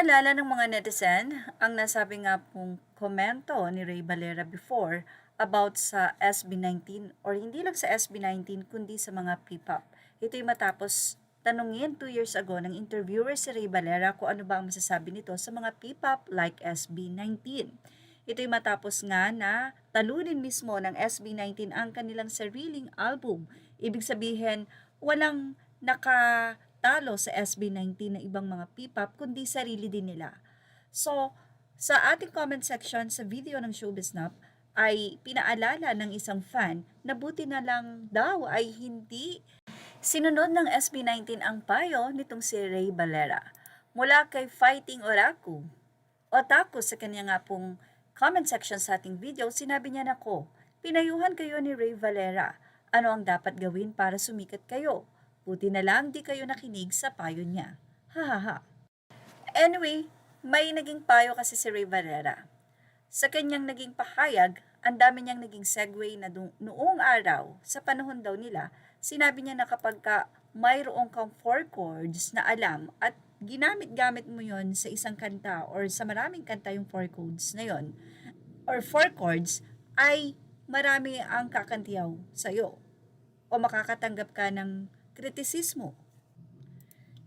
Naalala ng mga netizen ang nasabi nga pong komento ni Ray Valera before about sa SB19 or hindi lang sa SB19 kundi sa mga P-pop. Ito'y matapos tanungin 2 years ago ng interviewer si Ray Valera kung ano ba ang masasabi nito sa mga P-pop like SB19. Ito'y matapos nga na talunin mismo ng SB19 ang kanilang sariling album. Ibig sabihin, walang nakatalo sa SB19 na ibang mga P-pop kundi sarili din nila. So, sa ating comment section sa video ng Showbiz Snap ay pinaalala ng isang fan na buti na lang daw ay hindi sinunod ng SB19 ang payo nitong si Ray Valera. Mula kay Fighting Otaku sa kanya nga pong comment section sa ating video, sinabi niya nako, pinayuhan kayo ni Ray Valera. Ano ang dapat gawin para sumikat kayo? Buti na lang di kayo nakinig sa payo niya. Hahaha. Anyway, may naging payo kasi si Ray Valera. Sa kanyang naging pahayag, ang dami niyang naging segue na noong araw, sa panahon daw nila, sinabi niya na kapag mayroong kang 4 chords na alam at ginamit-gamit mo yon sa isang kanta or sa maraming kanta yung 4 chords na yon or 4 chords ay marami ang kakantiyaw sa'yo o makakatanggap ka ng kritisismo.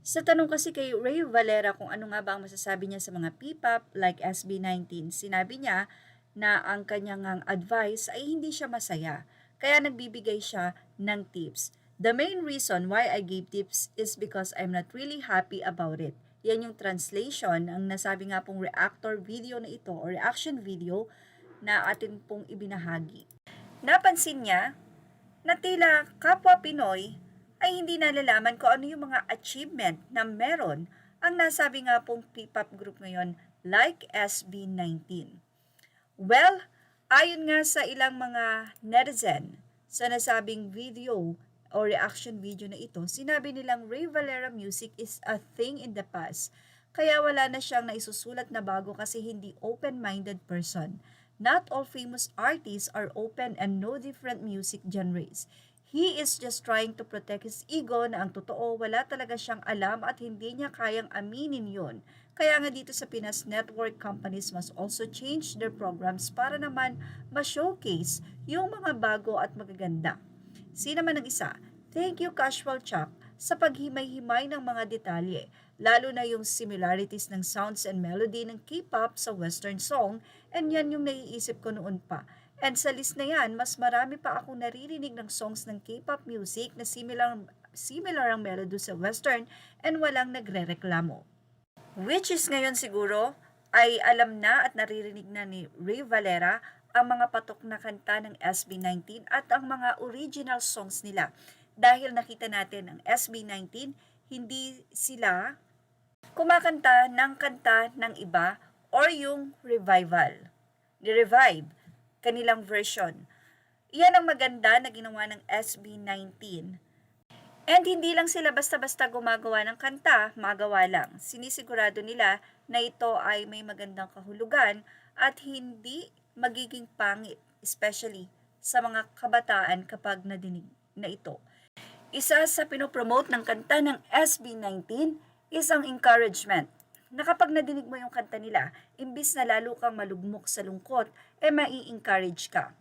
Sa tanong kasi kay Ray Valera kung ano nga ba ang masasabi niya sa mga P-pop like SB19, sinabi niya na ang kanyang advice ay hindi siya masaya, kaya nagbibigay siya ng tips. The main reason why I gave tips is because I'm not really happy about it. Yan yung translation ang nasabi nga pong reactor video na ito o reaction video na atin pong ibinahagi. Napansin niya na tila kapwa Pinoy ay hindi nalalaman kung ano yung mga achievement na meron ang nasabi nga pong P-pop group ngayon like SB19. Well, ayon nga sa ilang mga netizen sa nasabing video o reaction video na ito, sinabi nilang Ray Valera music is a thing in the past. Kaya wala na siyang naisusulat na bago kasi hindi open-minded person. Not all famous artists are open and know different music genres. He is just trying to protect his ego na ang totoo wala talaga siyang alam at hindi niya kayang aminin yun. Kaya nga dito sa Pinas, network companies must also change their programs para naman ma-showcase yung mga bago at magaganda. Sino man ang isa? Thank you Casual Chuck sa paghimay-himay ng mga detalye, lalo na yung similarities ng sounds and melody ng K-pop sa western song, and yan yung naiisip ko noon pa. And sa list na yan, mas marami pa akong naririnig ng songs ng K-pop music na similar ang melody sa western and walang nagre-reklamo. Which is ngayon siguro ay alam na at naririnig na ni Ray Valera ang mga patok na kanta ng SB19 at ang mga original songs nila. Dahil nakita natin ang SB19, hindi sila kumakanta ng kanta ng iba or yung revival. Ni-revive kanilang version. Iyan ang maganda na ginawa ng SB19. And hindi lang sila basta-basta gumagawa ng kanta, magawa lang. Sinisigurado nila na ito ay may magandang kahulugan at hindi magiging pangit, especially sa mga kabataan kapag nadinig na ito. Isa sa pinopromote ng kanta ng SB19 is ang encouragement. Na kapag nadinig mo yung kanta nila, imbis na lalo kang malugmok sa lungkot, mai-encourage ka.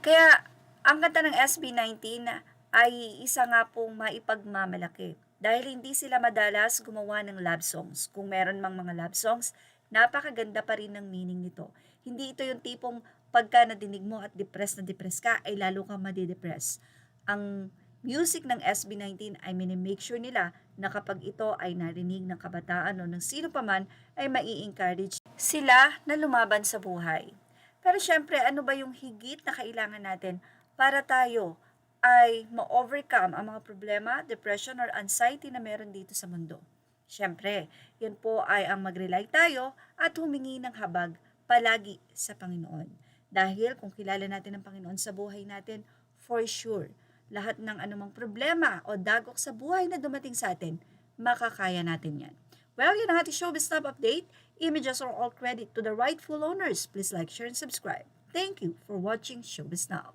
Kaya, ang kanta ng SB19 ay isa nga pong maipagmamalaki. Dahil hindi sila madalas gumawa ng love songs. Kung meron mang mga love songs, napakaganda pa rin ng meaning nito. Hindi ito yung tipong pagka nadinig mo at depressed na depressed ka, ay lalo kang madidepress. Ang music ng SB19 ay minimake sure nila na kapag ito ay narinig ng kabataan o ng sino paman ay mai-encourage sila na lumaban sa buhay. Pero syempre, ano ba yung higit na kailangan natin para tayo ay ma-overcome ang mga problema, depression or anxiety na meron dito sa mundo? Syempre, yan po ay ang mag-rely tayo at humingi ng habag palagi sa Panginoon. Dahil kung kilala natin ang Panginoon sa buhay natin, for sure, lahat ng anumang problema o dagok sa buhay na dumating sa atin, makakaya natin yan. Well, yun ang ating Showbiz Snap update. Images are all credit to the rightful owners. Please like, share, and subscribe. Thank you for watching Showbiz Snap.